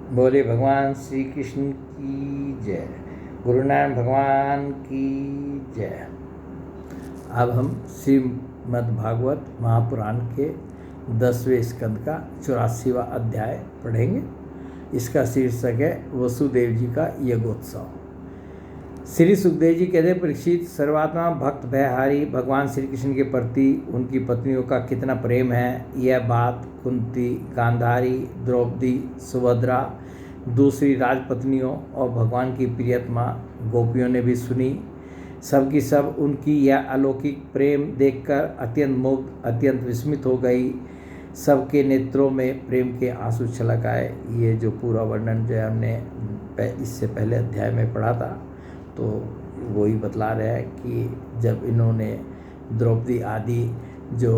बोले भगवान श्री कृष्ण की जय, गुरु नानक भगवान की जय। अब हम श्रीमद् भागवत महापुराण के 10वें स्कंद का 84वां अध्याय पढ़ेंगे। इसका शीर्षक है वसुदेव जी का यज्ञोत्सव। श्री सुखदेव जी कहते, परीक्षित, सर्वात्मा भक्त भयहारी भगवान श्री कृष्ण के प्रति उनकी पत्नियों का कितना प्रेम है, यह बात कुंती, गांधारी, द्रौपदी, सुभद्रा, दूसरी राजपत्नियों और भगवान की प्रियतमा गोपियों ने भी सुनी। सबकी सब उनकी यह अलौकिक प्रेम देखकर अत्यंत मुग्ध, अत्यंत विस्मित हो गई। सबके नेत्रों में प्रेम के आंसू छलक आए। ये जो पूरा वर्णन जो है हमने इससे पहले अध्याय में पढ़ा था, तो वही बतला रहा है कि जब इन्होंने द्रौपदी आदि जो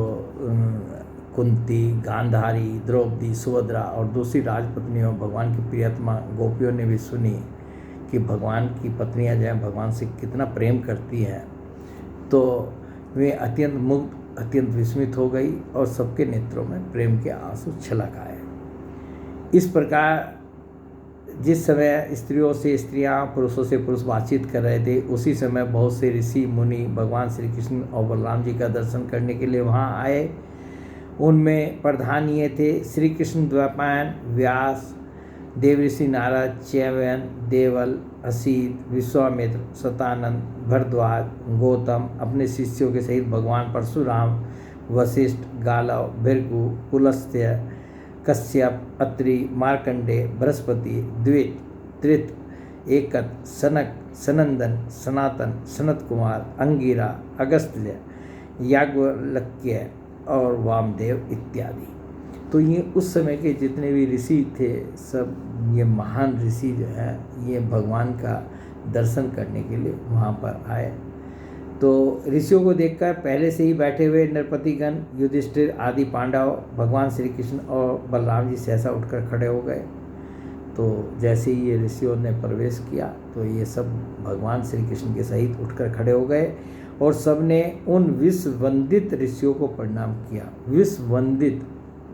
कुंती, गांधारी, द्रौपदी, सुभद्रा और दूसरी राजपत्नियों भगवान की प्रियतमा गोपियों ने भी सुनी कि भगवान की पत्नियां जो हैं भगवान से कितना प्रेम करती हैं, तो वे अत्यंत मुग्ध, अत्यंत विस्मित हो गई और सबके नेत्रों में प्रेम के आंसू छलक आए। इस प्रकार जिस समय स्त्रियों से स्त्रियां, पुरुषों से पुरुष बातचीत कर रहे थे, उसी समय बहुत से ऋषि मुनि भगवान श्री कृष्ण और बलराम जी का दर्शन करने के लिए वहां आए। उनमें प्रधान ये थे श्री कृष्ण, द्वैपायन, व्यास, देवऋषि नारद, च्यवन, देवल, असीत, विश्वामित्र, शतानंद, भरद्वाज, गौतम अपने शिष्यों के सहित भगवान परशुराम, वशिष्ठ, गालव, भृगु, पुलस्त्य, कश्यप, अत्रि, मार्कंडे, बृहस्पति, द्वित, त्रित, एकत, सनक, सनंदन, सनातन, सनत कुमार, अंगिरा, अगस्त्य, याज्ञवल्क्य और वामदेव इत्यादि। तो ये उस समय के जितने भी ऋषि थे, सब ये महान ऋषि जो है ये भगवान का दर्शन करने के लिए वहाँ पर आए। तो ऋषियों को देखकर पहले से ही बैठे हुए नरपतिगण, युधिष्ठिर आदि पांडव भगवान श्री कृष्ण और बलराम जी सहसा उठकर खड़े हो गए। तो जैसे ही ये ऋषियों ने प्रवेश किया तो ये सब भगवान श्री कृष्ण के सहित उठकर खड़े हो गए और सबने उन विश्ववंदित ऋषियों को प्रणाम किया। विश्ववंदित,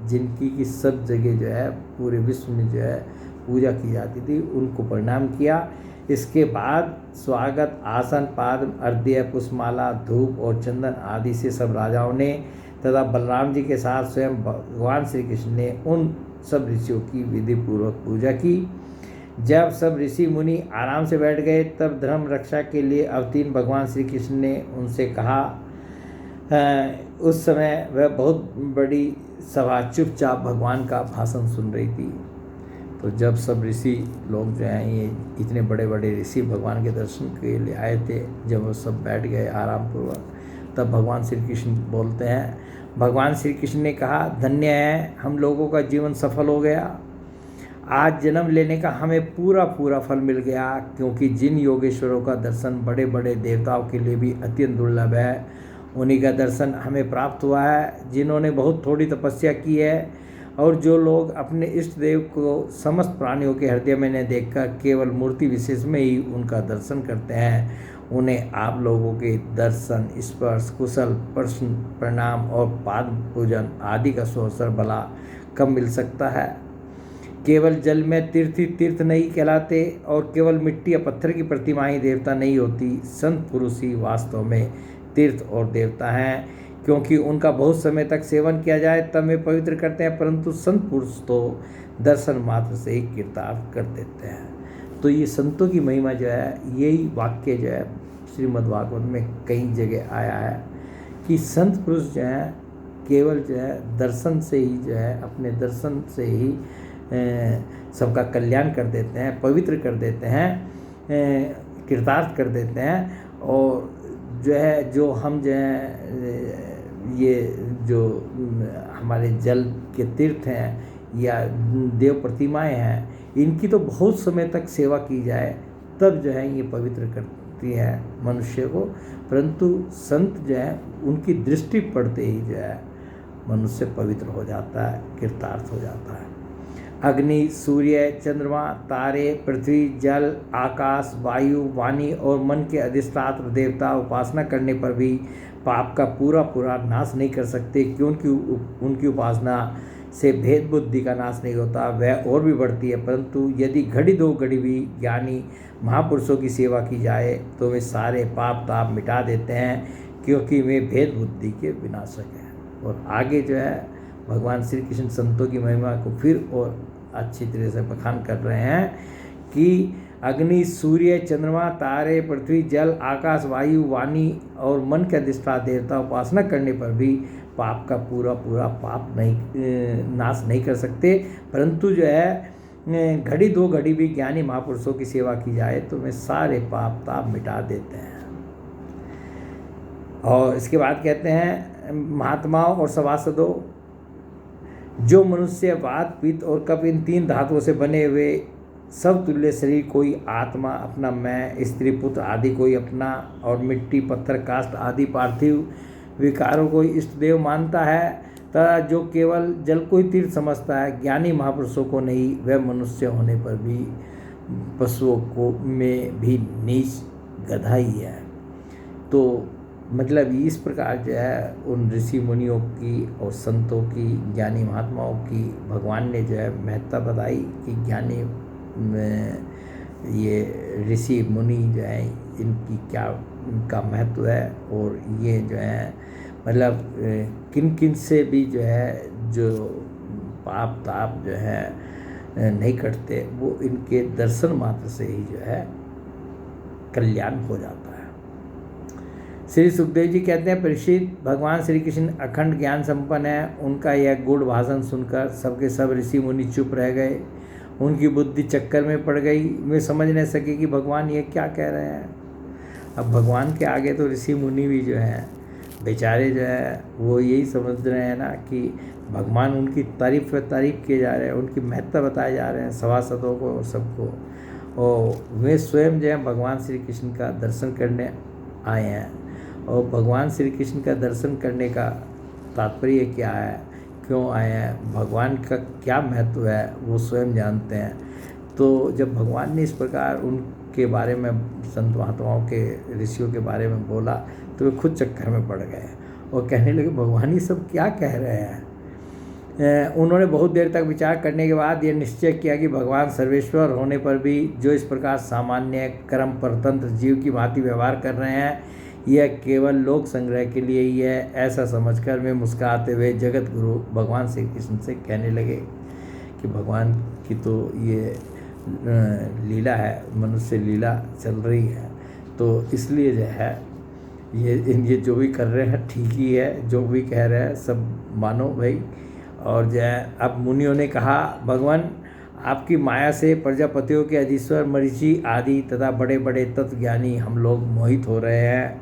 जिनकी की सब जगह जो है पूरे विश्व में जो है पूजा की जाती थी, उनको प्रणाम किया। इसके बाद स्वागत आसन, पाद्म, अर्घ्य, पुष्पमाला, धूप और चंदन आदि से सब राजाओं ने तथा बलराम जी के साथ स्वयं भगवान श्री कृष्ण ने उन सब ऋषियों की विधि पूर्वक पूजा की। जब सब ऋषि मुनि आराम से बैठ गए, तब धर्म रक्षा के लिए अवतीर्ण भगवान श्री कृष्ण ने उनसे कहा। उस समय वह बहुत बड़ी सभा चुपचाप भगवान का भाषण सुन रही थी। तो जब सब ऋषि लोग जो हैं, ये इतने बड़े बड़े ऋषि भगवान के दर्शन के लिए आए थे, जब वो सब बैठ गए आराम पूर्वक, तब भगवान श्री कृष्ण बोलते हैं। भगवान श्री कृष्ण ने कहा, धन्य है, हम लोगों का जीवन सफल हो गया। आज जन्म लेने का हमें पूरा पूरा फल मिल गया, क्योंकि जिन योगेश्वरों का दर्शन बड़े बड़े देवताओं के लिए भी अत्यंत दुर्लभ है, उन्हीं का दर्शन हमें प्राप्त हुआ है। जिन्होंने बहुत थोड़ी तपस्या की है और जो लोग अपने इष्ट देव को समस्त प्राणियों के हृदय में न देखकर केवल मूर्ति विशेष में ही उनका दर्शन करते हैं, उन्हें आप लोगों के दर्शन, स्पर्श, कुशल, प्रश्न, प्रणाम और पाद पूजन आदि का अवसर भला कब मिल सकता है। केवल जल में तीर्थी तीर्थ नहीं कहलाते और केवल मिट्टी या पत्थर की प्रतिमा ही देवता नहीं होती। संत पुरुष ही वास्तव में तीर्थ और देवता हैं, क्योंकि उनका बहुत समय तक सेवन किया जाए तब वे पवित्र करते हैं, परंतु संत पुरुष तो दर्शन मात्र से ही कृतार्थ कर देते हैं। तो ये संतों की महिमा जो है, यही वाक्य जो है श्रीमद् भागवत में कई जगह आया है कि संत पुरुष जो है केवल जो है दर्शन से ही जो है, अपने दर्शन से ही सबका कल्याण कर देते हैं, पवित्र कर देते हैं, कृतार्थ कर देते हैं। और जो है, जो हम जो है ये जो हमारे जल के तीर्थ हैं या देव प्रतिमाएं हैं, इनकी तो बहुत समय तक सेवा की जाए तब जो है ये पवित्र करती है मनुष्य को, परंतु संत जो है उनकी दृष्टि पड़ते ही जो है मनुष्य पवित्र हो जाता है, कृतार्थ हो जाता है। अग्नि, सूर्य, चंद्रमा, तारे, पृथ्वी, जल, आकाश, वायु, वाणी और मन के अधिष्ठात्र देवता उपासना करने पर भी पाप का पूरा पूरा नाश नहीं कर सकते, क्योंकि उनकी उपासना से भेद बुद्धि का नाश नहीं होता, वह और भी बढ़ती है। परंतु यदि घड़ी दो घड़ी भी ज्ञानी महापुरुषों की सेवा की जाए तो वे सारे पाप ताप मिटा देते हैं, क्योंकि वे भेद बुद्धि के विनाशक हैं। और आगे जो है भगवान श्री कृष्ण संतों की महिमा को फिर और अच्छी तरह से बखान कर रहे हैं कि अग्नि, सूर्य, चंद्रमा, तारे, पृथ्वी, जल, आकाश, वायु, वाणी और मन के अधिष्ठाता देवता उपासना करने पर भी पाप का पूरा पाप नहीं नाश नहीं कर सकते। परंतु जो है घड़ी दो घड़ी भी ज्ञानी महापुरुषों की सेवा की जाए तो वे सारे पाप ताप मिटा देते हैं। और इसके बाद कहते हैं महात्माओं और सभासदों, जो मनुष्य वात, पित्त और कफ इन 3 धातुओं से बने हुए सब तुल्य शरीर, कोई आत्मा अपना मैं, स्त्री पुत्र आदि कोई अपना, और मिट्टी पत्थर काष्ठ आदि पार्थिव विकारों को इष्ट देव मानता है, तथा जो केवल जल को ही तीर्थ समझता है, ज्ञानी महापुरुषों को नहीं, वह मनुष्य होने पर भी पशुओं को में भी नीच गधा ही है। तो मतलब इस प्रकार जो है उन ऋषि मुनियों की और संतों की, ज्ञानी महात्माओं की भगवान ने जो है महत्ता बताई कि ज्ञानी ये ऋषि मुनि जो है इनकी क्या इनका महत्व है, और ये जो है मतलब किन किन से भी जो है जो पाप ताप जो है नहीं कटते, वो इनके दर्शन मात्र से ही जो है कल्याण हो जाता है। श्री सुखदेव जी कहते हैं, परीक्षित, भगवान श्री कृष्ण अखंड ज्ञान संपन्न है। उनका यह गूढ़ भाषण सुनकर सबके सब ऋषि मुनि चुप रह गए। उनकी बुद्धि चक्कर में पड़ गई, वे समझ नहीं सके कि भगवान ये क्या कह रहे हैं। अब भगवान के आगे तो ऋषि मुनि भी जो हैं बेचारे जो है वो यही समझ रहे हैं ना कि भगवान उनकी तारीफ किए जा रहे हैं, उनकी महत्ता बताए जा रहे हैं सभासदों को और सबको, और वे स्वयं जो है भगवान श्री कृष्ण का दर्शन करने आए हैं। और भगवान श्री कृष्ण का दर्शन करने का तात्पर्य क्या है, क्यों आए हैं, भगवान का क्या महत्व है, वो स्वयं जानते हैं। तो जब भगवान ने इस प्रकार उनके बारे में, संत महात्माओं के, ऋषियों के बारे में बोला, तो वे खुद चक्कर में पड़ गए और कहने लगे भगवान ये सब क्या कह रहे हैं। उन्होंने बहुत देर तक विचार करने के बाद ये निश्चय किया कि भगवान सर्वेश्वर होने पर भी जो इस प्रकार सामान्य कर्म परतंत्र जीव की भांति व्यवहार कर रहे हैं, यह केवल लोक संग्रह के लिए ही है। ऐसा समझकर वे मुस्कुराते हुए जगत गुरु भगवान श्री कृष्ण से कहने लगे कि भगवान की तो ये लीला है, मनुष्य लीला चल रही है, तो इसलिए जो है ये जो भी कर रहे हैं ठीक ही है, जो भी कह रहे हैं सब मानो भाई। और जो है अब मुनियों ने कहा, भगवान आपकी माया से प्रजापतियों के अधीश्वर मरीचि आदि तथा बड़े बड़े तत्वज्ञानी हम लोग मोहित हो रहे हैं।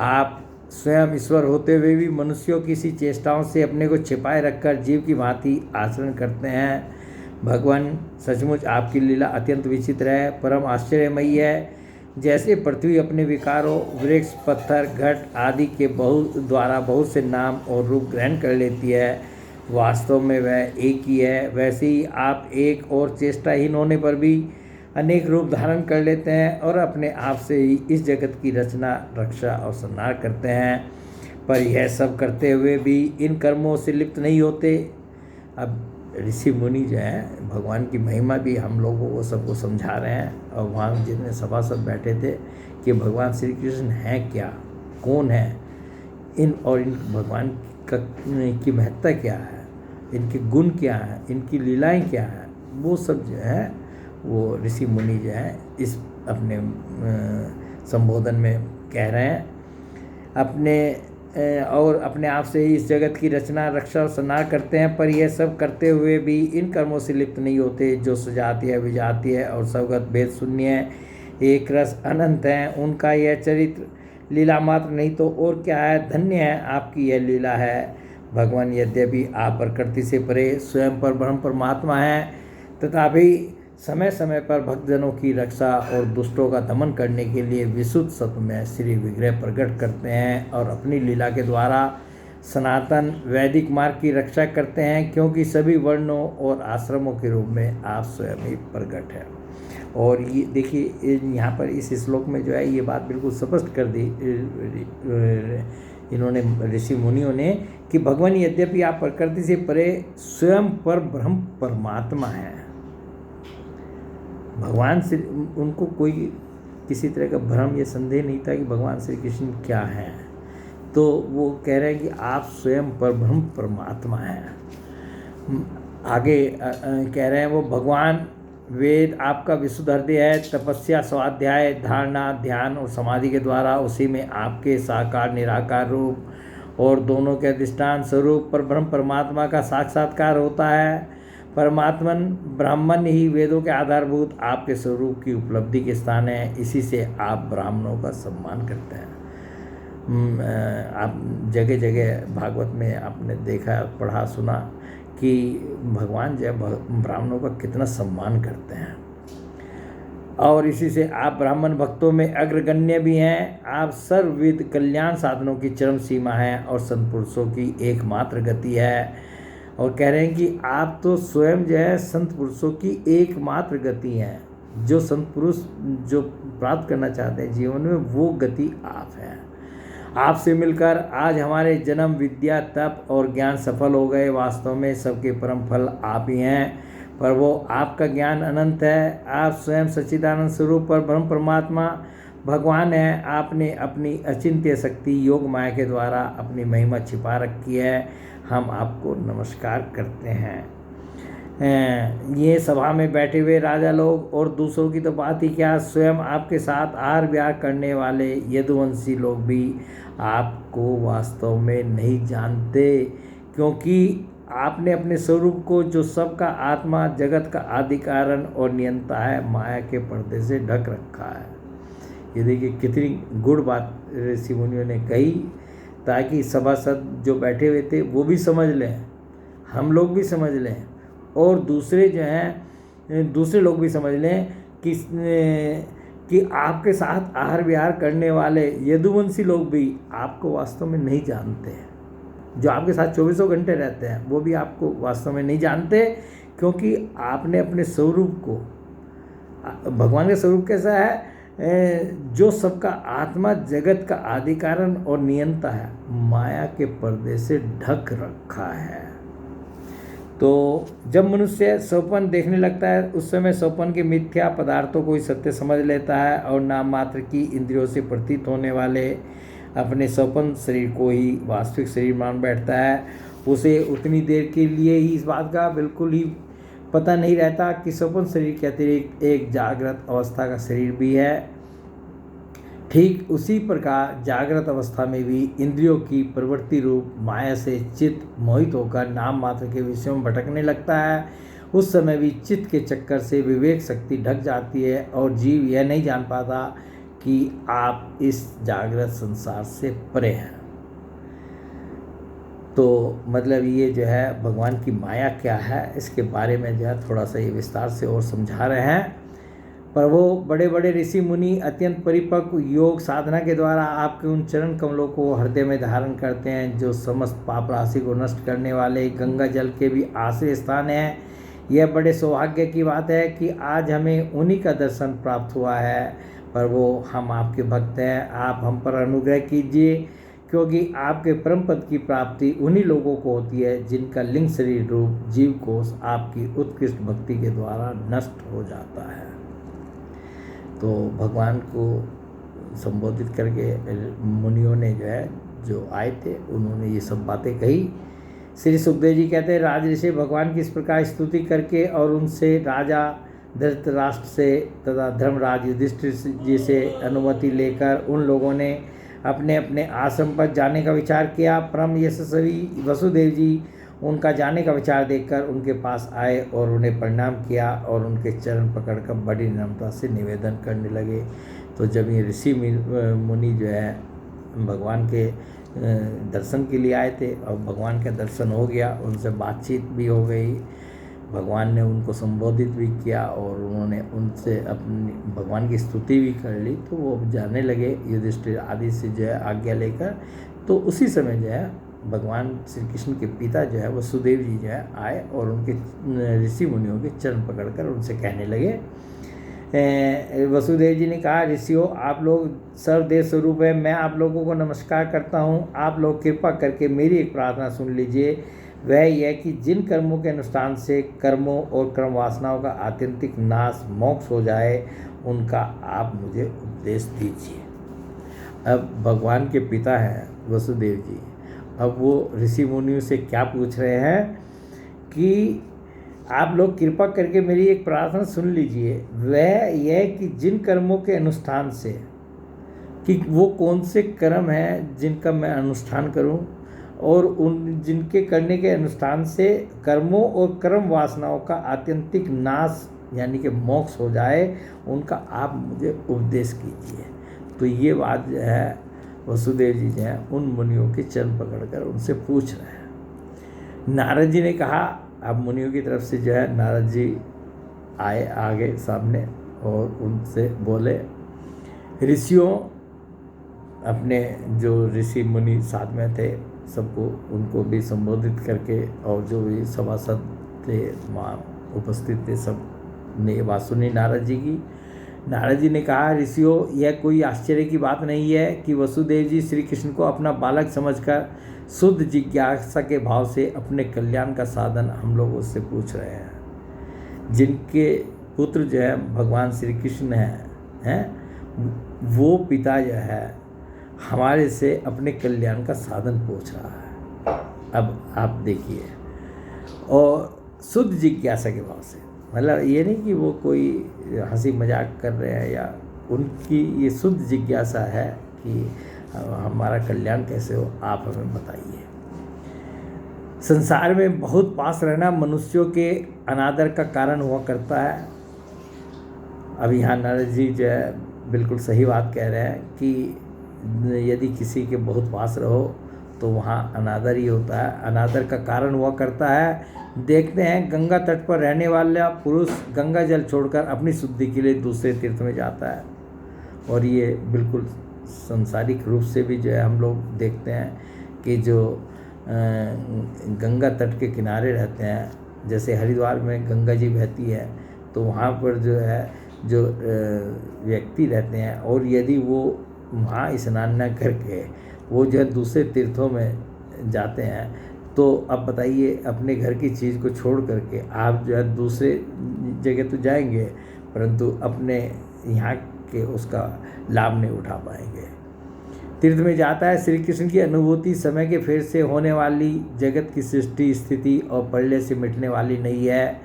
आप स्वयं ईश्वर होते हुए भी मनुष्यों की सी चेष्टाओं से अपने को छिपाए रखकर जीव की भांति आचरण करते हैं। भगवान सचमुच आपकी लीला अत्यंत विचित्र है, परम आश्चर्यमयी है। जैसे पृथ्वी अपने विकारों, वृक्ष, पत्थर, घट आदि के द्वारा बहुत से नाम और रूप ग्रहण कर लेती है, वास्तव में वह एक ही है, वैसे ही आप एक और चेष्टाहीन होने पर भी अनेक रूप धारण कर लेते हैं और अपने आप से ही इस जगत की रचना, रक्षा और संहार करते हैं। पर यह सब करते हुए भी इन कर्मों से लिप्त नहीं होते। अब ऋषि मुनि जो हैं भगवान की महिमा भी हम लोगों को सबको समझा रहे हैं, और वहाँ जितने सभासद बैठे थे कि भगवान श्री कृष्ण हैं क्या, कौन है, इन और इन भगवान की महत्ता क्या है, इनके गुण क्या हैं, इनकी लीलाएं क्या हैं, वो सब जो है वो ऋषि मुनि जो है इस अपने संबोधन में कह रहे हैं। अपने आप से ही इस जगत की रचना, रक्षा और संहार करते हैं, पर यह सब करते हुए भी इन कर्मों से लिप्त नहीं होते जो सजाती है, विजाती है और सबगत भेद शून्य है, एक रस अनंत है। उनका यह चरित्र लीला मात्र नहीं तो और क्या है। धन्य है आपकी यह लीला है। भगवान यद्यपि आप प्रकृति से परे स्वयं पर ब्रह्म परमात्मा हैं, तथापि समय समय पर भक्तजनों की रक्षा और दुष्टों का दमन करने के लिए विशुद्ध सत्व में श्री विग्रह प्रकट करते हैं और अपनी लीला के द्वारा सनातन वैदिक मार्ग की रक्षा करते हैं, क्योंकि सभी वर्णों और आश्रमों के रूप में आप स्वयं ही प्रकट हैं। और ये देखिए यहाँ पर इस श्लोक में जो है ये बात बिल्कुल स्पष्ट कर दी इन्होंने ऋषि मुनियों ने कि भगवान यद्यपि आप प्रकृति से परे स्वयं पर ब्रह्म परमात्मा है। भगवान से उनको कोई किसी तरह का भ्रम या संदेह नहीं था कि भगवान श्री कृष्ण क्या हैं। तो वो कह रहे हैं कि आप स्वयं पर ब्रह्म परमात्मा हैं। आगे कह रहे हैं वो भगवान वेद आपका विशुद्ध हृदय है। तपस्या, स्वाध्याय, धारणा, ध्यान और समाधि के द्वारा उसी में आपके साकार निराकार रूप और दोनों के अधिष्ठान स्वरूप पर ब्रह्म परमात्मा का साक्षात्कार होता है। परमात्मन ब्राह्मण ही वेदों के आधारभूत आपके स्वरूप की उपलब्धि के स्थान है। इसी से आप ब्राह्मणों का सम्मान करते हैं। आप जगह जगह भागवत में आपने देखा, पढ़ा, सुना कि भगवान जो ब्राह्मणों का कितना सम्मान करते हैं। और इसी से आप ब्राह्मण भक्तों में अग्रगण्य भी हैं। आप सर्वविध कल्याण साधनों की चरम सीमा है और संत पुरुषों की एकमात्र गति है। और कह रहे हैं कि आप तो स्वयं जो है संत पुरुषों की एकमात्र गति हैं। जो संत पुरुष जो प्राप्त करना चाहते हैं जीवन में, वो गति आप हैं। आपसे मिलकर आज हमारे जन्म, विद्या, तप और ज्ञान सफल हो गए। वास्तव में सबके परम फल आप ही हैं, पर वो आपका ज्ञान अनंत है। आप स्वयं सच्चिदानंद स्वरूप पर ब्रह्म परमात्मा भगवान है। आपने अपनी अचिंत्य शक्ति योग माया के द्वारा अपनी महिमा छिपा रखी है। हम आपको नमस्कार करते हैं। ये सभा में बैठे हुए राजा लोग और दूसरों की तो बात ही क्या, स्वयं आपके साथ आहार विहार करने वाले यदुवंशी लोग भी आपको वास्तव में नहीं जानते, क्योंकि आपने अपने स्वरूप को, जो सबका आत्मा, जगत का आदि कारण और नियंता है, माया के पर्दे से ढक रखा है। ये देखिए कितनी गुड़ बात ऋषि मुनियों ने कही, ताकि सभासद जो बैठे हुए थे वो भी समझ लें, हम लोग भी समझ लें, और दूसरे जो हैं दूसरे लोग भी समझ लें कि आपके साथ आहार विहार करने वाले यदुवंशी लोग भी आपको वास्तव में नहीं जानते हैं। जो आपके साथ 24 घंटे रहते हैं वो भी आपको वास्तव में नहीं जानते, क्योंकि आपने अपने स्वरूप को, भगवान का स्वरूप कैसा है, जो सबका आत्मा, जगत का आदि कारण और नियंता है, माया के पर्दे से ढक रखा है। तो जब मनुष्य स्वप्न देखने लगता है, उस समय स्वप्न के मिथ्या पदार्थों को ही सत्य समझ लेता है और नाम मात्र की इंद्रियों से प्रतीत होने वाले अपने स्वप्न शरीर को ही वास्तविक शरीर मान बैठता है। उसे उतनी देर के लिए ही इस बात का बिल्कुल ही पता नहीं रहता कि स्वप्न शरीर के अतिरिक्त एक जागृत अवस्था का शरीर भी है। ठीक उसी प्रकार जागृत अवस्था में भी इंद्रियों की प्रवृत्ति रूप माया से चित्त मोहित होकर नाम मात्र के विषयों में भटकने लगता है। उस समय भी चित्त के चक्कर से विवेक शक्ति ढक जाती है और जीव यह नहीं जान पाता कि आप इस जागृत संसार से परे हैं। तो मतलब ये जो है भगवान की माया क्या है, इसके बारे में जो है थोड़ा सा ये विस्तार से और समझा रहे हैं। पर वो बड़े बड़े ऋषि मुनि अत्यंत परिपक्व योग साधना के द्वारा आपके उन चरण कमलों को हृदय में धारण करते हैं, जो समस्त पाप राशि को नष्ट करने वाले गंगा जल के भी आश्रय स्थान है। यह बड़े सौभाग्य की बात है कि आज हमें उन्हीं का दर्शन प्राप्त हुआ है, पर वो हम आपके भक्त हैं। आप हम पर अनुग्रह कीजिए, क्योंकि आपके परम पद की प्राप्ति उन्हीं लोगों को होती है जिनका लिंग शरीर रूप जीव कोष आपकी उत्कृष्ट भक्ति के द्वारा नष्ट हो जाता है। तो भगवान को संबोधित करके मुनियों ने जो आए थे, उन्होंने ये सब बातें कही। श्री सुखदेव जी कहते हैं, राजऋषि भगवान की इस प्रकार स्तुति करके और उनसे राजा धृतराष्ट्र से तथा धर्मराज युधिष्ठिर जी से अनुमति लेकर उन लोगों ने अपने अपने आश्रम पर जाने का विचार किया। परम यशस्वी वसुदेव जी उनका जाने का विचार देखकर उनके पास आए और उन्हें प्रणाम किया और उनके चरण पकड़कर बड़ी विनम्रता से निवेदन करने लगे। तो जब ये ऋषि मुनि जो है भगवान के दर्शन के लिए आए थे और भगवान का दर्शन हो गया, उनसे बातचीत भी हो गई, भगवान ने उनको संबोधित भी किया और उन्होंने उनसे अपनी भगवान की स्तुति भी कर ली। तो वो जाने लगे युधिष्ठिर आदि से जो है आज्ञा लेकर। तो उसी समय जो है भगवान श्री कृष्ण के पिता जो है वसुदेव जी जो है आए और उनके ऋषि मुनियों के चरण पकड़कर उनसे कहने लगे वसुदेव जी ने कहा, ऋषियों आप लोग सर्वदेव स्वरूप है, मैं आप लोगों को नमस्कार करता हूँ। आप लोग कृपा करके मेरी एक प्रार्थना सुन लीजिए। वह यह कि जिन कर्मों के अनुष्ठान से कर्मों और कर्म वासनाओं का आत्यंतिक नाश मोक्ष हो जाए, उनका आप मुझे उपदेश दीजिए। अब भगवान के पिता हैं वसुदेव जी, अब वो ऋषि मुनियों से क्या पूछ रहे हैं कि आप लोग कृपा करके मेरी एक प्रार्थना सुन लीजिए। वह यह कि जिन कर्मों के अनुष्ठान से, कि वो कौन से कर्म हैं जिनका मैं अनुष्ठान करूं, और उन जिनके करने के अनुष्ठान से कर्मों और कर्म वासनाओं का आत्यंतिक नाश यानी कि मोक्ष हो जाए, उनका आप मुझे उपदेश कीजिए। तो ये बात जो है वसुदेव जी जो हैं उन मुनियों के चरण पकड़कर उनसे पूछ रहे हैं। नारद जी ने कहा, अब मुनियों की तरफ से जो है नारद जी आए आगे सामने और उनसे बोले, ऋषियों, अपने जो ऋषि मुनि साथ में थे सबको, उनको भी संबोधित करके, और जो भी सभासद थे वहाँ उपस्थित थे, सब ने ये बात सुनी नारद जी की। नारद जी ने कहा, ऋषियों, यह कोई आश्चर्य की बात नहीं है कि वसुदेव जी श्री कृष्ण को अपना बालक समझकर शुद्ध जिज्ञासा के भाव से अपने कल्याण का साधन हम लोग उससे पूछ रहे हैं। जिनके पुत्र जो है भगवान श्री कृष्ण हैं, वो पिता जो है हमारे से अपने कल्याण का साधन पूछ रहा है। अब आप देखिए, और शुद्ध जिज्ञासा के भाव से, मतलब ये नहीं कि वो कोई हंसी मजाक कर रहे हैं, या उनकी ये शुद्ध जिज्ञासा है कि हमारा कल्याण कैसे हो, आप हमें बताइए। संसार में बहुत पास रहना मनुष्यों के अनादर का कारण हुआ करता है। अब यहाँ नारद जी जो है बिल्कुल सही बात कह रहे हैं कि यदि किसी के बहुत पास रहो तो वहाँ अनादर ही होता है, अनादर का कारण हुआ करता है। देखते हैं गंगा तट पर रहने वाला पुरुष गंगा जल छोड़कर अपनी शुद्धि के लिए दूसरे तीर्थ में जाता है, और ये बिल्कुल सांसारिक रूप से भी जो है हम लोग देखते हैं कि जो गंगा तट के किनारे रहते हैं, जैसे हरिद्वार में गंगा जी बहती है, तो वहाँ पर जो है जो व्यक्ति रहते हैं, और यदि वो वहाँ स्नान न करके वो जो है दूसरे तीर्थों में जाते हैं, तो अब बताइए अपने घर की चीज़ को छोड़ करके आप जो है दूसरे जगह तो जाएंगे, परंतु अपने यहाँ के उसका लाभ नहीं उठा पाएंगे। तीर्थ में जाता है श्री कृष्ण की अनुभूति समय के फेर से होने वाली, जगत की सृष्टि स्थिति और प्रलय से मिटने वाली नहीं है।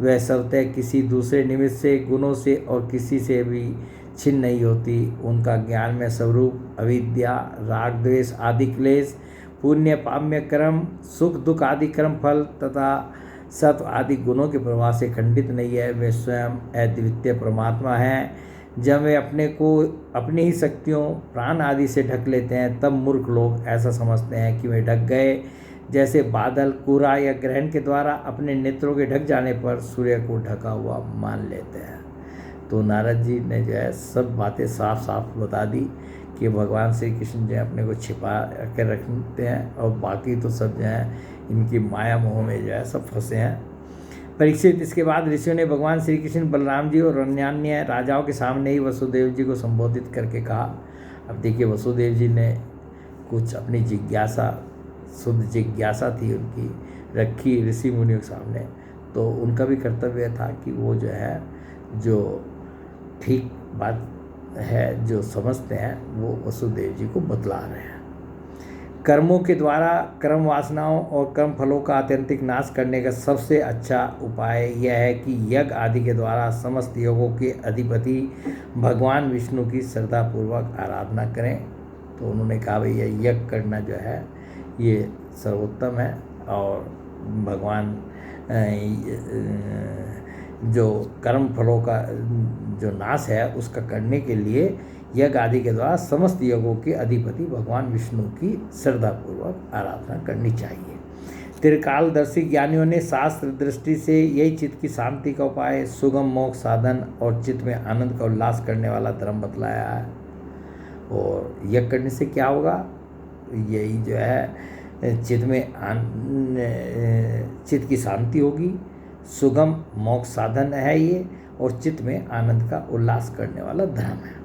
वह स्वतः किसी दूसरे निमित्त से, गुणों से और किसी से भी छिन्न नहीं होती। उनका ज्ञान में स्वरूप अविद्या, राग द्वेष आदि क्लेश, पुण्य पाम्य कर्म, सुख दुख आदि कर्म फल तथा सत्व आदि गुणों के प्रभाव से खंडित नहीं है। वे स्वयं अद्वितीय परमात्मा हैं। जब वे अपने को अपनी ही शक्तियों प्राण आदि से ढक लेते हैं, तब मूर्ख लोग ऐसा समझते हैं कि वे ढक गए, जैसे बादल, कोहरा या ग्रहण के द्वारा अपने नेत्रों के ढक जाने पर सूर्य को ढका हुआ मान लेते हैं। तो नारद जी ने जो है सब बातें साफ साफ बता दी कि भगवान श्री कृष्ण जो है अपने को छिपा कर रखते हैं, और बाकी तो सब जो है इनकी माया मोह में जो है सब फंसे हैं। परीक्षित, इसके बाद ऋषियों ने भगवान श्री कृष्ण, बलराम जी और अन्य राजाओं के सामने ही वसुदेव जी को संबोधित करके कहा। अब देखिए वसुदेव जी ने कुछ अपनी जिज्ञासा, शुद्ध जिज्ञासा थी उनकी, रखी ऋषि मुनियों के सामने, तो उनका भी कर्तव्य था कि वो जो है जो ठीक बात है, जो समझते हैं, वो वसुदेव जी को बतला रहे हैं। कर्मों के द्वारा कर्म वासनाओं और कर्म फलों का आत्यंतिक नाश करने का सबसे अच्छा उपाय यह है कि यज्ञ आदि के द्वारा समस्त योगों के अधिपति भगवान विष्णु की श्रद्धापूर्वक आराधना करें। तो उन्होंने कहा भैया यज्ञ करना जो है ये सर्वोत्तम है, और भगवान जो कर्म फलों का जो नाश है उसका करने के लिए यज्ञ आदि के द्वारा समस्त योगों के अधिपति भगवान विष्णु की श्रद्धापूर्वक आराधना करनी चाहिए। त्रिकालदर्शी ज्ञानियों ने शास्त्र दृष्टि से यही चित्त की शांति का उपाय, सुगम मोक्ष साधन और चित्त में आनंद का उल्लास करने वाला धर्म बतलाया है। और यज्ञ करने से क्या होगा, यही जो है चित्त में चित्त की शांति होगी, सुगम मोक्ष साधन है ये, और चित्त में आनंद का उल्लास करने वाला धर्म है।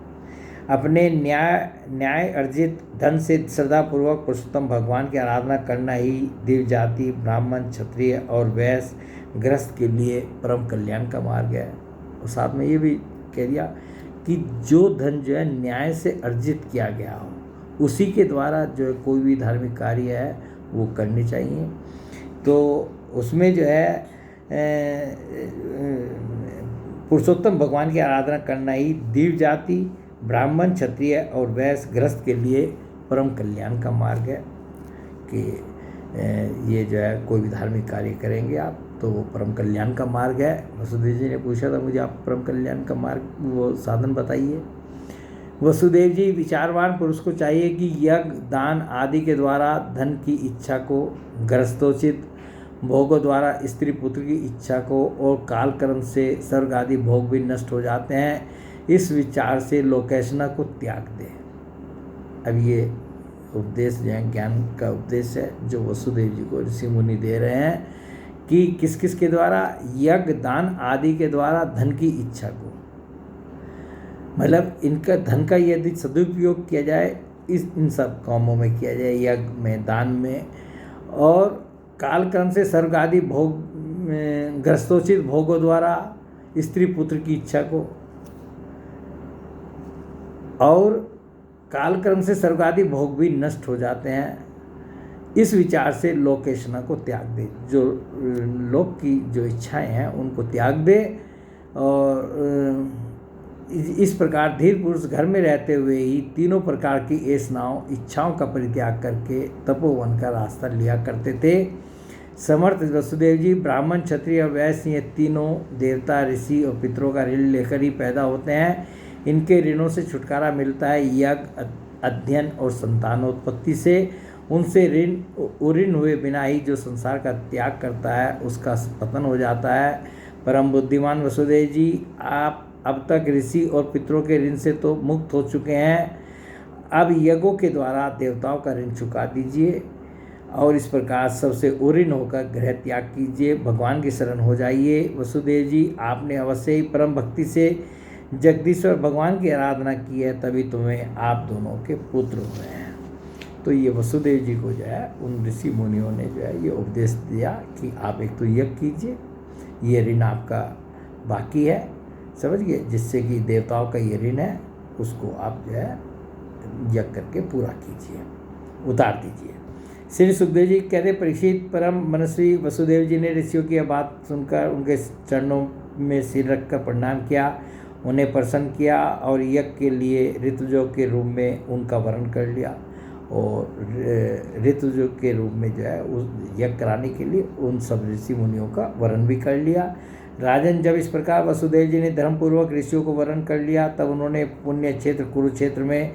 अपने न्याय अर्जित धन से श्रद्धापूर्वक पुरुषोत्तम भगवान की आराधना करना ही दिव्य जाति, ब्राह्मण, क्षत्रिय और वैश्य गृहस्थ के लिए परम कल्याण का मार्ग है। और साथ में ये भी कह दिया कि जो धन जो है न्याय से अर्जित किया गया हो उसी के द्वारा जो है कोई भी धार्मिक कार्य है वो करनी चाहिए। तो उसमें जो है पुरुषोत्तम भगवान की आराधना करना ही दिव्य जाति, ब्राह्मण, क्षत्रिय और वैश्य गृहस्थ के लिए परम कल्याण का मार्ग है कि ये जो है कोई भी धार्मिक कार्य करेंगे आप तो वो परम कल्याण का मार्ग है। वसुदेव जी ने पूछा था मुझे आप परम कल्याण का मार्ग वो साधन बताइए। वसुदेव जी, विचारवान पुरुष को चाहिए कि यज्ञ, दान आदि के द्वारा धन की इच्छा को, गृहस्थोचित भोगों द्वारा स्त्री पुत्र की इच्छा को और कालक्रम से स्वर्ग आदि भोग भी नष्ट हो जाते हैं। इस विचार से लोकेशना को त्याग दे। अब ये उपदेश जो है ज्ञान का उपदेश है जो वसुदेव जी को ऋषि मुनि दे रहे हैं कि किस किस के द्वारा, यज्ञ, दान आदि के द्वारा धन की इच्छा को, मतलब इनका धन का यदि सदुपयोग किया जाए इन सब कामों में किया जाए, यज्ञ में, दान में, और कालक्रम से स्वर्ग आदि भोग ग्रस्तोचित भोगों द्वारा स्त्री पुत्र की इच्छा को, और कालक्रम से स्वर्ग आदि भोग भी नष्ट हो जाते हैं। इस विचार से लोकेशना को त्याग दे। जो लोक की जो इच्छाएं हैं उनको त्याग दे और इस प्रकार धीर पुरुष घर में रहते हुए ही तीनों प्रकार की ऐसनाओं, इच्छाओं का परित्याग करके तपोवन का रास्ता लिया करते थे। समर्थ वसुदेव जी ब्राह्मण, क्षत्रिय और वैश्य ये तीनों देवता, ऋषि और पितरों का ऋण लेकर ही पैदा होते हैं। इनके ऋणों से छुटकारा मिलता है यज्ञ, अध्ययन और संतानोत्पत्ति से। उनसे ऋण हुए बिना ही जो संसार का त्याग करता है उसका पतन हो जाता है। परम बुद्धिमान वसुदेव जी, आप अब तक ऋषि और पितरों के ऋण से तो मुक्त हो चुके हैं। अब यज्ञों के द्वारा देवताओं का ऋण चुका दीजिए और इस प्रकार सबसे उऋण होकर ग्रह त्याग कीजिए, भगवान की शरण हो जाइए। वसुदेव जी, आपने अवश्य ही परम भक्ति से जगदीश्वर भगवान की आराधना की है, तभी तुम्हें आप दोनों के पुत्र हुए हैं। तो ये वसुदेव जी को जो है उन ऋषि मुनियों ने जो है ये उपदेश दिया कि आप एक तो यज्ञ कीजिए, ये ऋण आपका बाकी है, समझ गए, जिससे कि देवताओं का ये ऋण है उसको आप जो है यज्ञ करके पूरा कीजिए, उतार दीजिए। श्री सुखदेव जी कहते, परीक्षित परम मनस्वी वसुदेव जी ने ऋषियों की बात सुनकर उनके चरणों में सिर रखकर प्रणाम किया, उन्हें प्रसन्न किया और यज्ञ के लिए ऋतुजों के रूप में उनका वर्ण कर लिया और ऋतुजों के रूप में जो है उस यज्ञ कराने के लिए उन सब ऋषि मुनियों का वर्ण भी कर लिया। राजन, जब इस प्रकार वसुदेव जी ने धर्मपूर्वक ऋषियों को वर्ण कर लिया तब उन्होंने पुण्य क्षेत्र कुरुक्षेत्र में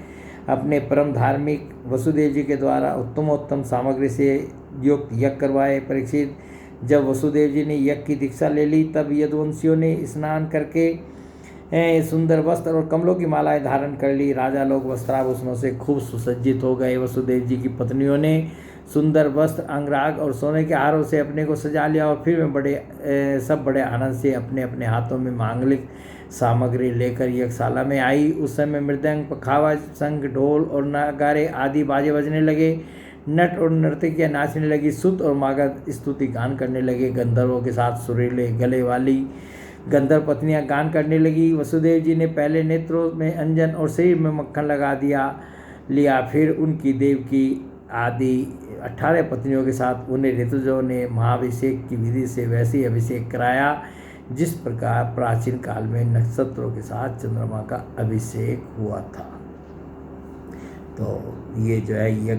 अपने परम धार्मिक वसुदेव जी के द्वारा उत्तमोत्तम सामग्री से युक्त यज्ञ करवाए। परीक्षित, जब वसुदेव जी ने यज्ञ की दीक्षा ले ली तब यदुवंशियों ने स्नान करके सुंदर वस्त्र और कमलों की मालाएं धारण कर ली। राजा लोग वस्त्राभूषणों से खूब सुसज्जित हो गए। वसुदेव जी की पत्नियों ने सुंदर वस्त्र, अंगराग और सोने के हारों से अपने को सजा लिया और फिर वे सब बड़े आनंद से अपने अपने हाथों में मांगलिक सामग्री लेकर यज्ञशाला में आई। उस समय मृदंग, पखावा, शंख, ढोल और नगारे आदि बाजे बजने लगे। नट और नर्तकियाँ नाचने लगी। सुत और मागध स्तुति गान करने लगे। गंधर्वों के साथ सुरीले गले वाली गंधर्व पत्नियां गान करने लगी। वसुदेव जी ने पहले नेत्रों में अंजन और शरीर में मक्खन लगा लिया। फिर उनकी देवकी आदि 18 पत्नियों के साथ उन्हें ऋतुजों ने महाभिषेक की विधि से वैसे ही अभिषेक कराया जिस प्रकार प्राचीन काल में नक्षत्रों के साथ चंद्रमा का अभिषेक हुआ था। तो ये जो है यज्ञ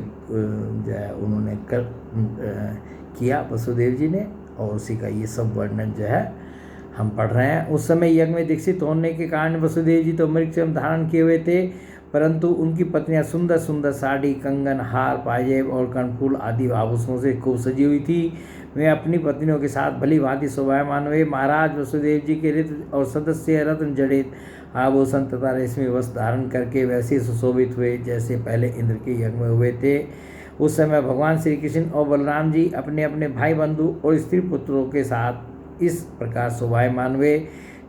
जो है उन्होंने किया वसुदेव जी ने, और उसी का ये सब वर्णन जो है हम पढ़ रहे हैं। उस समय यज्ञ में दीक्षित होने के कारण वसुदेव जी तो मृगचर्म धारण किए हुए थे, परंतु उनकी पत्नियां सुंदर सुंदर साड़ी, कंगन, हार, पाजेब और कर्णफूल आदि आभूषणों से खूब सजी हुई थी। वे अपनी पत्नियों के साथ भली भांति शोभायमान हुए। महाराज वसुदेव जी के ऋतु और सदस्य रत्न जड़ित आभूषण तथा रेशमी वस्त्र धारण करके वैसे सुशोभित हुए जैसे पहले इंद्र के यज्ञ में हुए थे। उस समय भगवान श्री कृष्ण और बलराम जी अपने अपने भाई बंधु और स्त्री पुत्रों के साथ इस प्रकार शोभायमान हुए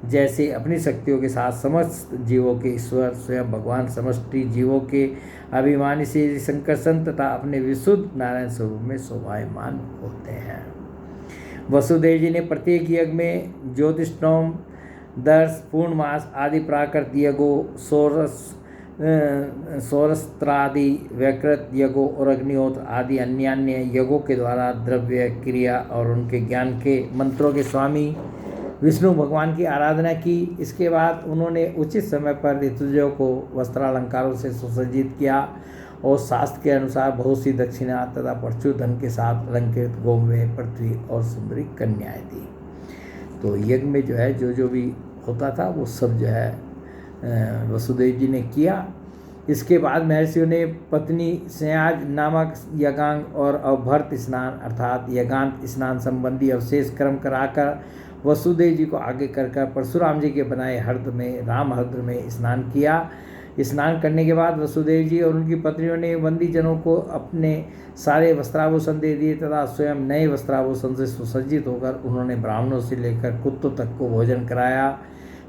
जैसे अपनी शक्तियों के साथ समस्त जीवों के ईश्वर स्वयं भगवान समष्टि जीवों के अभिमानी श्री शंकरसन तथा अपने विशुद्ध नारायण स्वरूप में शोभायमान होते हैं। वसुदेव जी ने प्रत्येक यज्ञ में ज्योतिष्टोम, दर्श, पूर्णमास आदि प्राकृत यज्ञों, सौरस्त्रादि व्यकृत यज्ञों और अग्निहोत्र आदि अन्य यज्ञों के द्वारा द्रव्य, क्रिया और उनके ज्ञान के मंत्रों के स्वामी विष्णु भगवान की आराधना की। इसके बाद उन्होंने उचित समय पर ऋतुजों को वस्त्रालंकारों से सुसज्जित किया और शास्त्र के अनुसार बहुत सी दक्षिणा तथा परशुधन के साथ अलंकृत गोमय, पृथ्वी और सुंदरी कन्याएं दी। तो यज्ञ में जो है जो भी होता था वो सब जो है वसुदेव जी ने किया। इसके बाद महर्षियों ने पत्नी संयाज नामक यज्ञांग और अभर्त स्नान अर्थात यज्ञांत स्नान संबंधी अवशेष कर्म कराकर वसुदेव जी को आगे कर परशुराम जी के बनाए हर्द में रामहर्द में स्नान किया। स्नान करने के बाद वसुदेव जी और उनकी पत्नियों ने बंदीजनों को अपने सारे वस्त्राभूषण दे दिए तथा स्वयं नए वस्त्राभूषण से सुसज्जित होकर उन्होंने ब्राह्मणों से लेकर कुत्तों तक को भोजन कराया।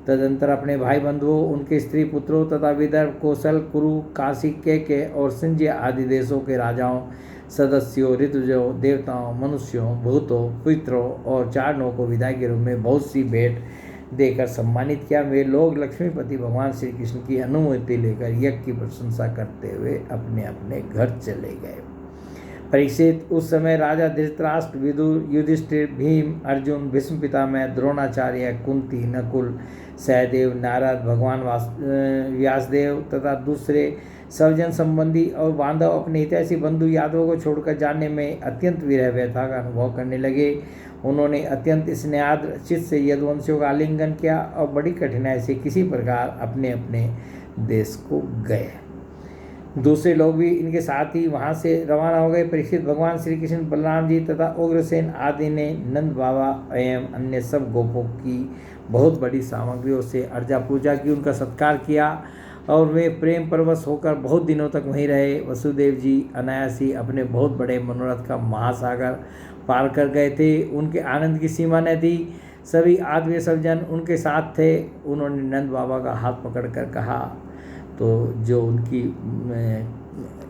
तदंतर अपने भाई बंधुओं, उनके स्त्री पुत्रों तथा विदर्भ, कौशल, कुरु, काशी, केके और सिंध्य आदि देशों के राजाओं, सदस्यों, ऋतुजों, देवताओं, मनुष्यों, भूतों, पितरों और चारणों को विदाई के रूप में बहुत सी भेंट देकर सम्मानित किया। वे लोग लक्ष्मीपति भगवान श्री कृष्ण की अनुमति लेकर यज्ञ की प्रशंसा करते हुए अपने अपने घर चले गए। परीक्षित, उस समय राजा धृतराष्ट्र, विदुर, युधिष्ठिर, भीम, अर्जुन, भीष्म पितामह, द्रोणाचार्य, कुंती, नकुल, सहदेव, नारद, भगवान व्यासदेव तथा दूसरे सवजन संबंधी और बांधव अपने हितैषी बंधु यादवों को छोड़कर जाने में अत्यंत विरह व्यथा का अनुभव करने लगे। उन्होंने अत्यंत स्नेहाद्र चित्त से यदुवंशियों का आलिंगन किया और बड़ी कठिनाई से किसी प्रकार अपने अपने देश को गए। दूसरे लोग भी इनके साथ ही वहाँ से रवाना हो गए। परीक्षित, भगवान श्री कृष्ण, बलराम जी तथा उग्रसेन आदि ने नंद बाबा एवं अन्य सब गोपों की बहुत बड़ी सामग्रियों से अर्चा पूजा की, उनका सत्कार किया और वे प्रेम परवश होकर बहुत दिनों तक वहीं रहे। वसुदेव जी अनायासी अपने बहुत बड़े मनोरथ का महासागर पार कर गए थे। उनके आनंद की सीमा न थी। सभी आत्मीय सज्जन उनके साथ थे। उन्होंने नंद बाबा का हाथ पकड़कर कहा तो जो उनकी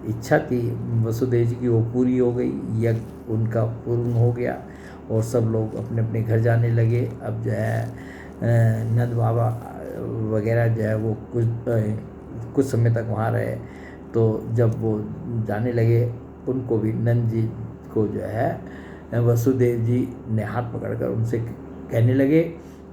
इच्छा थी वसुदेव जी की वो पूरी हो गई। यज्ञ उनका पूर्ण हो गया और सब लोग अपने अपने घर जाने लगे। अब जो है नंद बाबा वगैरह जो है वो कुछ समय तक वहाँ रहे। तो जब वो जाने लगे उनको भी नंद जी को जो है वसुदेव जी ने हाथ पकड़कर उनसे कहने लगे,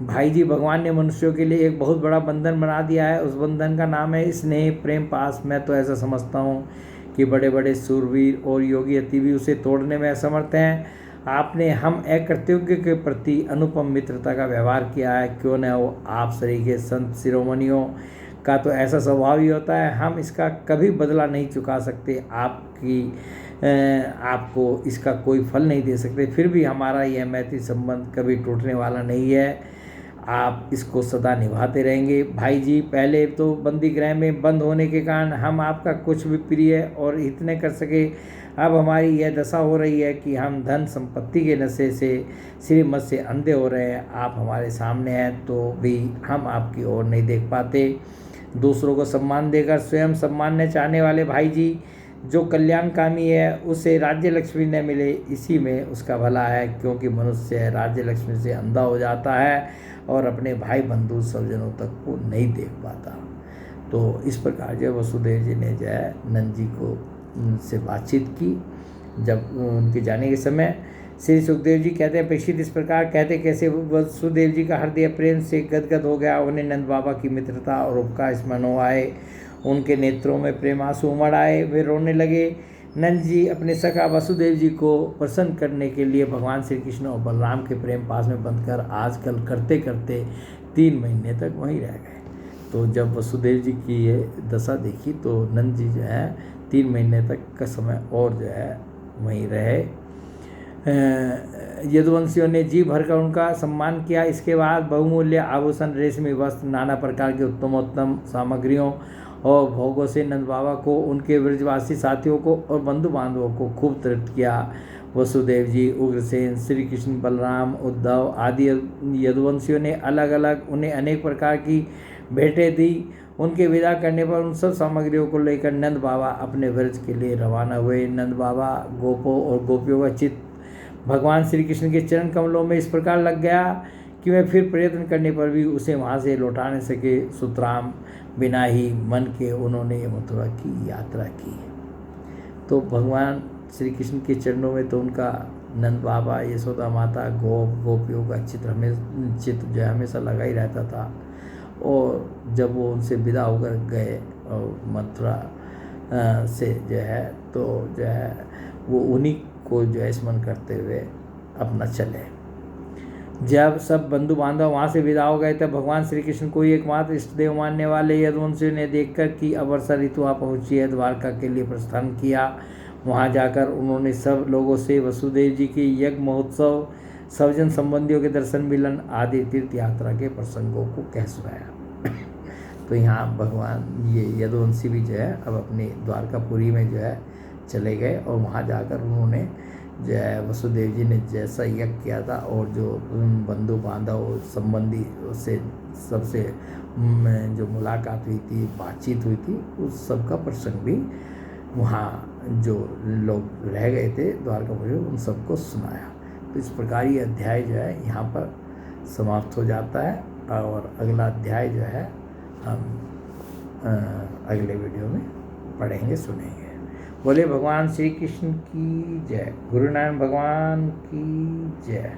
भाई जी, भगवान ने मनुष्यों के लिए एक बहुत बड़ा बंधन बना दिया है। उस बंधन का नाम है स्नेह, प्रेम, पास। मैं तो ऐसा समझता हूँ कि बड़े बड़े सूरवीर और योगी अति भी उसे तोड़ने में असमर्थ हैं। आपने हम अकृतज्ञ के प्रति अनुपम मित्रता का व्यवहार किया है। क्यों न हो, आप सरीखे संत शिरोमणियों का तो ऐसा स्वभाव ही होता है। हम इसका कभी बदला नहीं चुका सकते, आपको इसका कोई फल नहीं दे सकते। फिर भी हमारा यह मैत्री संबंध कभी टूटने वाला नहीं है। आप इसको सदा निभाते रहेंगे। भाई जी, पहले तो बंदी गृह में बंद होने के कारण हम आपका कुछ भी प्रिय और हित न कर सके। अब हमारी यह दशा हो रही है कि हम धन संपत्ति के नशे से श्रीमत से अंधे हो रहे हैं। आप हमारे सामने हैं तो भी हम आपकी ओर नहीं देख पाते। दूसरों को सम्मान देकर स्वयं सम्मान न चाहने वाले भाई जी, जो कल्याणकामी है उसे राज्य लक्ष्मी न मिले, इसी में उसका भला है। क्योंकि मनुष्य राज्य लक्ष्मी से अंधा हो जाता है और अपने भाई बंधु स्वजनों तक को नहीं देख पाता। तो इस प्रकार जो वसुदेव जी ने जो है नंद जी को उनसे बातचीत की। जब उनके जाने के समय श्री सुखदेव जी कहते हैं, परीक्षित, इस प्रकार कहते कैसे वसुदेव जी का हृदय प्रेम से गदगद हो गया। उन्हें नंद बाबा की मित्रता और उपकार स्मरण हो आए। उनके नेत्रों में प्रेमांसु उमड़ आए। वे रोने लगे। नंद जी अपने सखा वसुदेव जी को प्रसन्न करने के लिए भगवान श्री कृष्ण और बलराम के प्रेम पास में बंधकर आजकल करते करते 3 महीने तक वहीं रह गए। तो जब वसुदेव जी की ये दशा देखी तो नंद जी जो है 3 महीने तक का समय और जो है वहीं रहे। यदुवंशियों ने जी भरकर उनका सम्मान किया। इसके बाद बहुमूल्य आभूषण, रेशमी वस्त्र, नाना प्रकार के उत्तमोत्तम सामग्रियों और भोगों से नंद बाबा को, उनके ब्रजवासी साथियों को और बंधु बांधवों को खूब तृप्त किया। वसुदेव जी, उग्रसेन, श्री कृष्ण, बलराम, उद्धव आदि यदुवंशियों ने अलग अलग उन्हें अनेक प्रकार की भेंटें दी। उनके विदा करने पर उन सब सामग्रियों को लेकर नंद बाबा अपने व्रज के लिए रवाना हुए। नंद बाबा गोपों और गोपियों का चित्त भगवान श्री कृष्ण के चरण कमलों में इस प्रकार लग गया कि वे फिर प्रयत्न करने पर भी उसे वहाँ से लौटा नहीं सके। सुतराम बिना ही मन के उन्होंने मथुरा की यात्रा की। तो भगवान श्री कृष्ण के चरणों में तो उनका नंद बाबा, यशोदा माता, गोपियों का चित्र जो है हमेशा लगा ही रहता था। और जब वो उनसे विदा होकर गए और मथुरा से जो है तो जो है वो उन्हीं को जो है स्मरण करते हुए अपना चले। जब सब बंधु बांधव वहाँ से विदा हो गए तब भगवान श्री कृष्ण को ही एकमात्र इष्ट देव मानने वाले यदुवंशियों ने देखकर कि अब वर्षा ऋतु आ पहुँची है, द्वारका के लिए प्रस्थान किया। वहाँ जाकर उन्होंने सब लोगों से वसुदेव जी के यज्ञ महोत्सव, सवजन संबंधियों के दर्शन मिलन आदि तीर्थ यात्रा के प्रसंगों को कह सुनाया। तो यहाँ भगवान ये यदुवंशी भी जो है अब अपनी द्वारकापुरी में जो है चले गए और वहाँ जाकर उन्होंने जो है वसुदेव जी ने जैसा यज्ञ किया था और जो बंधु बांधव संबंधी से सबसे जो मुलाकात हुई थी, बातचीत हुई थी, उस सब का प्रसंग भी वहाँ जो लोग रह गए थे द्वारकापुरी उन सबको सुनाया। तो इस प्रकार ये अध्याय जो है यहाँ पर समाप्त हो जाता है और अगला अध्याय जो है हम अगले वीडियो में पढ़ेंगे, सुनेंगे। बोले भगवान श्री कृष्ण की जय, गुरु नानक भगवान की जय।